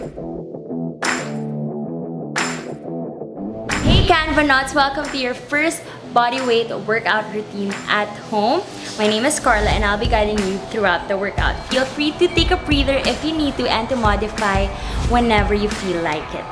Hey Canvanauts! Welcome to your first bodyweight workout routine at home. My name is Carla and I'll be guiding you throughout the workout. Feel free to take a breather if you need to and to modify whenever you feel like it.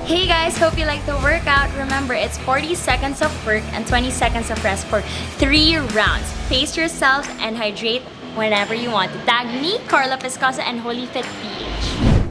Hey guys, hope you like the workout. Remember, it's 40 seconds of work and 20 seconds of rest for 3 rounds. Pace yourself and hydrate whenever you want. Tag me, Carla Piscoso and Holift PH.